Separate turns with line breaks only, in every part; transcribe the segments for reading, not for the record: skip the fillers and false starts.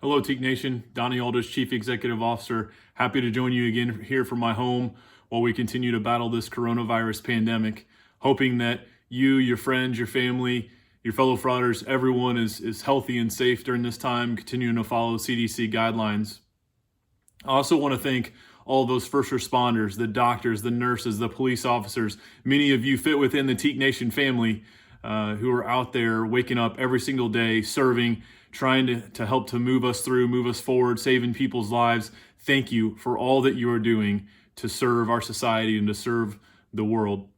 Hello, Teak Nation. Donnie Aldrich, Chief Executive Officer. Happy to join you again here from my home while we continue to battle this coronavirus pandemic. Hoping that you, your friends, your family, your fellow frauders, everyone is healthy and safe during this time, continuing to follow CDC guidelines. I also want to thank all those first responders, the doctors, the nurses, the police officers. Many of you fit within the Teak Nation family who are out there waking up every single day, serving, trying to help to move us through, move us forward, saving people's lives. Thank you for all that you are doing to serve our society and to serve the world.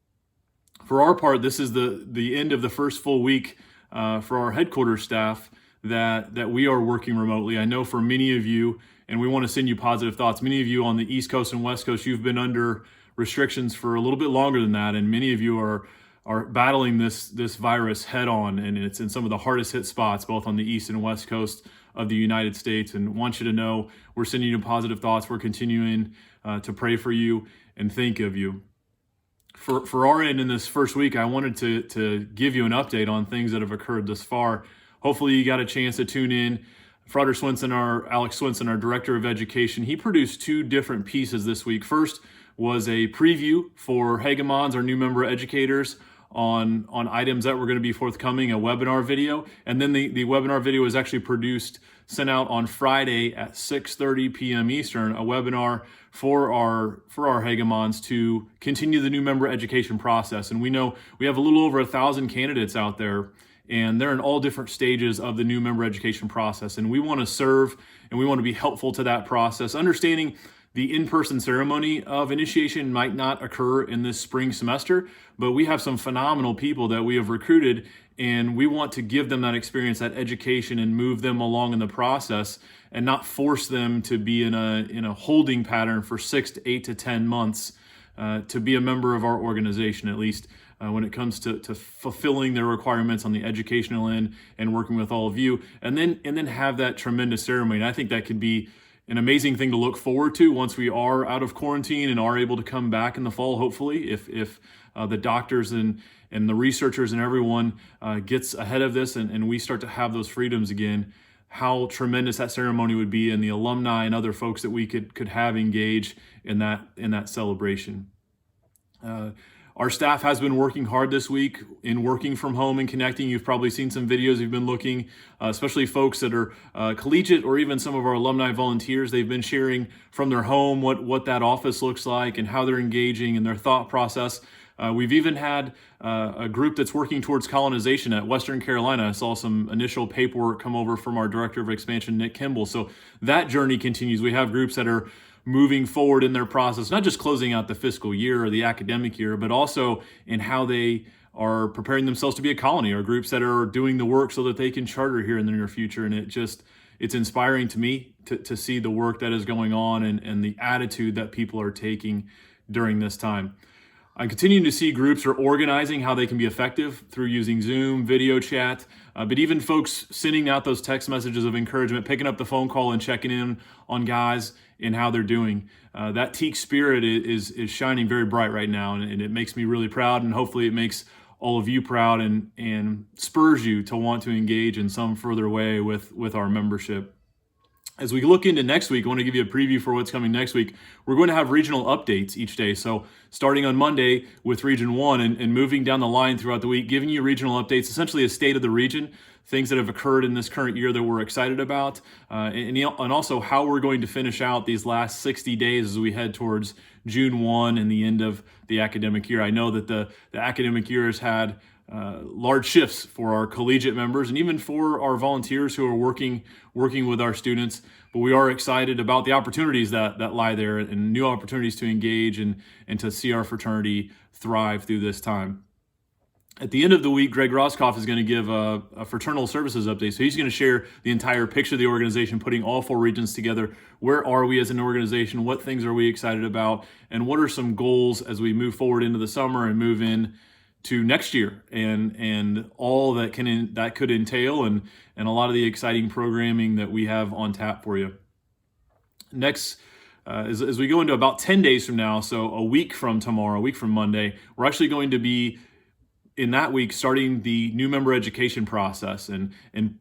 For our part, this is the end of the first full week for our headquarters staff that we are working remotely. I know for many of you, and we want to send you positive thoughts, many of you on the East Coast and West Coast, you've been under restrictions for a little bit longer than that, and many of you are battling this virus head on, and it's in some of the hardest hit spots, both on the East and West Coast of the United States. And want you to know we're sending you positive thoughts. We're continuing to pray for you and think of you. For our end in this first week, I wanted to give you an update on things that have occurred thus far. Hopefully you got a chance to tune in. Frater Swinson, Alex Swinson, our Director of Education, he produced two different pieces this week. First was a preview for Hegemons, our new member educators, on items that were going to be forthcoming, a webinar video. And then the webinar video was actually sent out on Friday at 6:30 p.m. Eastern, a webinar for our Hegemons to continue the new member education process. And we know we have a little over 1,000 candidates out there, and they're in all different stages of the new member education process. And we want to serve and we want to be helpful to that process, understanding the in-person ceremony of initiation might not occur in this spring semester, but we have some phenomenal people that we have recruited, and we want to give them that experience, that education, and move them along in the process and not force them to be in a holding pattern for 6 to 8 to 10 months to be a member of our organization, at least when it comes to fulfilling their requirements on the educational end and working with all of you, and then have that tremendous ceremony. And I think that could be an amazing thing to look forward to once we are out of quarantine and are able to come back in the fall, hopefully, if the doctors and the researchers and everyone gets ahead of this and we start to have those freedoms again, how tremendous that ceremony would be, and the alumni and other folks that we could have engage in that celebration. Our staff has been working hard this week in working from home and connecting. You've probably seen some videos. You've been looking, especially folks that are collegiate or even some of our alumni volunteers. They've been sharing from their home what that office looks like and how they're engaging and their thought process. We've even had a group that's working towards colonization at Western Carolina. I saw some initial paperwork come over from our Director of Expansion, Nick Kimball. So that journey continues. We have groups that are moving forward in their process, not just closing out the fiscal year or the academic year, but also in how they are preparing themselves to be a colony, or groups that are doing the work so that they can charter here in the near future. And it's inspiring to me to see the work that is going on and the attitude that people are taking during this time. I'm continuing to see groups are organizing how they can be effective through using Zoom, video chat, but even folks sending out those text messages of encouragement, picking up the phone call and checking in on guys and how they're doing. That Teak spirit is shining very bright right now, and it makes me really proud, and hopefully it makes all of you proud and spurs you to want to engage in some further way with our membership. As we look into next week, I want to give you a preview for what's coming next week. We're going to have regional updates each day. So starting on Monday with Region 1 and moving down the line throughout the week, giving you regional updates, essentially a state of the region, things that have occurred in this current year that we're excited about, and also how we're going to finish out these last 60 days as we head towards June 1 and the end of the academic year. I know that the academic year has had large shifts for our collegiate members and even for our volunteers who are working with our students, but we are excited about the opportunities that lie there and new opportunities to engage and to see our fraternity thrive through this time. At the end of the week, Greg Roskoff is going to give a fraternal services update. So he's going to share the entire picture of the organization, putting all 4 regions together. Where are we as an organization? What things are we excited about? And what are some goals as we move forward into the summer and move in to next year and all that could entail and a lot of the exciting programming that we have on tap for you. Next, as we go into about 10 days from now, so a week from tomorrow, a week from Monday, we're actually going to be in that week starting the new member education process and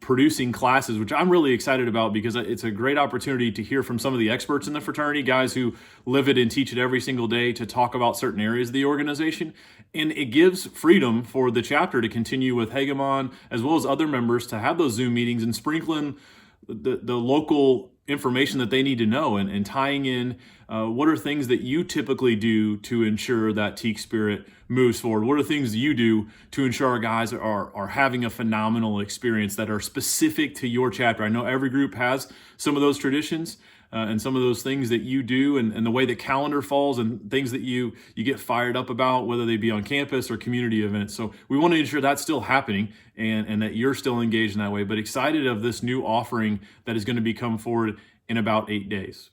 producing classes, which I'm really excited about because it's a great opportunity to hear from some of the experts in the fraternity, guys who live it and teach it every single day, to talk about certain areas of the organization. And it gives freedom for the chapter to continue with Hegemon as well as other members to have those Zoom meetings and sprinkling the local information that they need to know, and tying in what are things that you typically do to ensure that Teak spirit moves forward. What are things you do to ensure our guys are having a phenomenal experience that are specific to your chapter? I know every group has some of those traditions and some of those things that you do, and the way the calendar falls, and things that you get fired up about, whether they be on campus or community events. So we want to ensure that's still happening and that you're still engaged in that way, but excited of this new offering that is going to be come forward in about 8 days.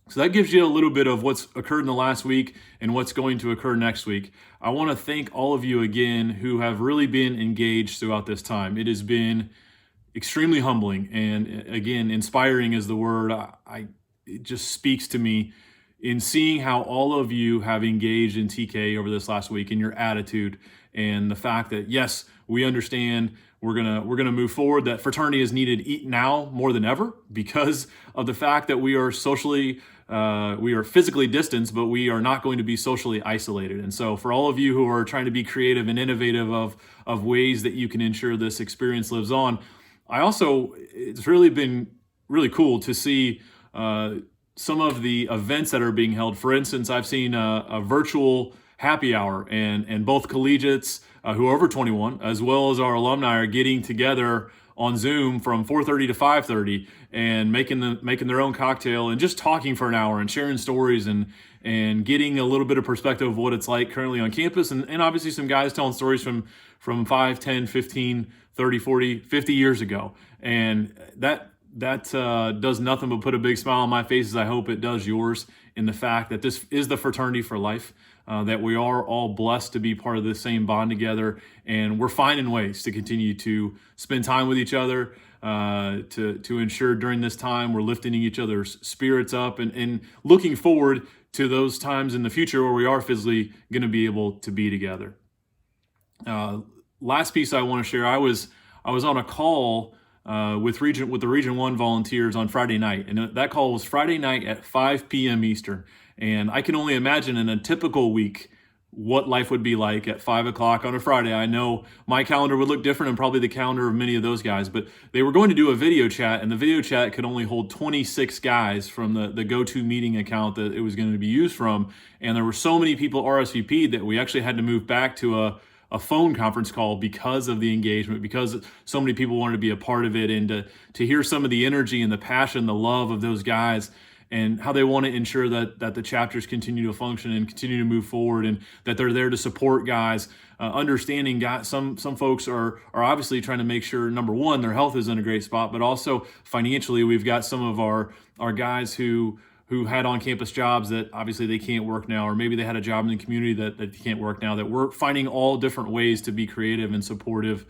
So that gives you a little bit of what's occurred in the last week and what's going to occur next week. I want to thank all of you again who have really been engaged throughout this time. It has been extremely humbling, and again, inspiring is the word. It just speaks to me in seeing how all of you have engaged in TK over this last week, and your attitude, and the fact that yes, we understand we're gonna move forward, that fraternity is needed now more than ever because of the fact that we are physically distanced, but we are not going to be socially isolated. And so for all of you who are trying to be creative and innovative of ways that you can ensure this experience lives on, it's really been really cool to see some of the events that are being held. For instance, I've seen a virtual happy hour, and both collegiates who are over 21, as well as our alumni, are getting together on Zoom from 4:30 to 5:30 and making their own cocktail and just talking for an hour and sharing stories and getting a little bit of perspective of what it's like currently on campus, and obviously some guys telling stories from 5, 10, 15, 30, 40, 50 years ago. And that does nothing but put a big smile on my face, as I hope it does yours, in the fact that this is the fraternity for life, that we are all blessed to be part of the same bond together, and we're finding ways to continue to spend time with each other, to ensure during this time we're lifting each other's spirits up, and looking forward to those times in the future where we are physically going to be able to be together. Last piece I want to share, I was on a call with the Region 1 volunteers on Friday night, and that call was Friday night at 5 p.m. Eastern. And I can only imagine in a typical week what life would be like at 5 o'clock on a Friday. I know my calendar would look different, and probably the calendar of many of those guys, but they were going to do a video chat, and the video chat could only hold 26 guys from the GoToMeeting account that it was going to be used from. And there were so many people RSVP'd that we actually had to move back to a phone conference call because of the engagement, because so many people wanted to be a part of it, and to hear some of the energy and the passion, the love of those guys, and how they want to ensure that the chapters continue to function and continue to move forward, and that they're there to support guys, understanding guys. Some folks are obviously trying to make sure, number one, their health is in a great spot, but also financially, we've got some of our guys who had on-campus jobs that obviously they can't work now, or maybe they had a job in the community that they can't work now, that we're finding all different ways to be creative and supportive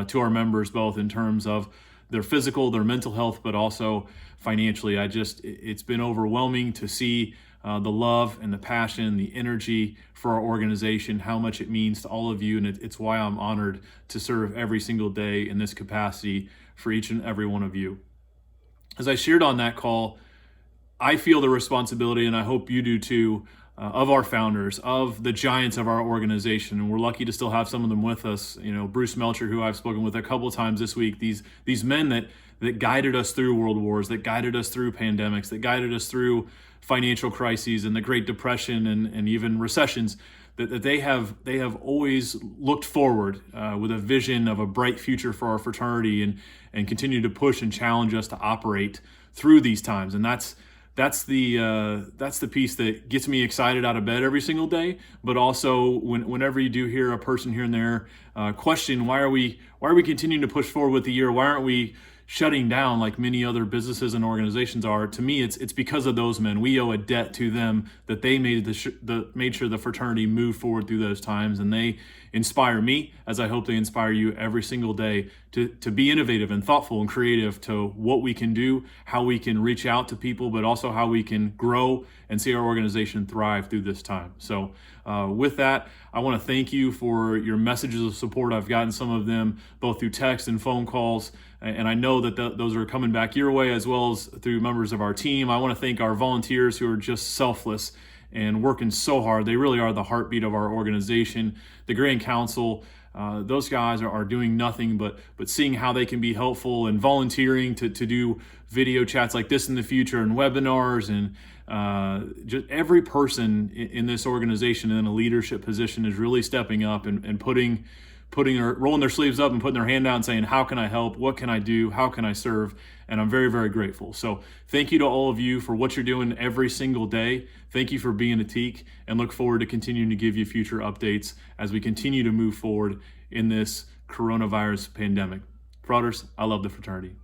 to our members, both in terms of their physical, their mental health, but also financially. It's been overwhelming to see the love and the passion, the energy for our organization, how much it means to all of you, and it's why I'm honored to serve every single day in this capacity for each and every one of you. As I shared on that call, I feel the responsibility, and I hope you do too, of our founders, of the giants of our organization. And we're lucky to still have some of them with us. You know, Bruce Melcher, who I've spoken with a couple of times this week, these men that guided us through world wars, that guided us through pandemics, that guided us through financial crises and the Great Depression and even recessions, that they have always looked forward with a vision of a bright future for our fraternity, and continue to push and challenge us to operate through these times. And that's the piece that gets me excited out of bed every single day. But also whenever you do hear a person here and there question, why are we continuing to push forward with the year? Why aren't we shutting down like many other businesses and organizations are. To me, it's because of those men. We owe a debt to them that they made sure the fraternity moved forward through those times, and they inspire me, as I hope they inspire you every single day to be innovative and thoughtful and creative to what we can do, how we can reach out to people, but also how we can grow and see our organization thrive through this time. So with that, I want to thank you for your messages of support. I've gotten some of them both through text and phone calls, and I know that those are coming back your way as well as through members of our team. I want to thank our volunteers who are just selfless and working so hard. They really are the heartbeat of our organization. The Grand Council, those guys are doing nothing but seeing how they can be helpful and volunteering to do video chats like this in the future and webinars, and just every person in this organization in a leadership position is really stepping up and rolling their sleeves up and putting their hand out and saying, how can I help? What can I do? How can I serve? And I'm very, very grateful. So thank you to all of you for what you're doing every single day. Thank you for being a TKE, and look forward to continuing to give you future updates as we continue to move forward in this coronavirus pandemic. Frauders, I love the fraternity.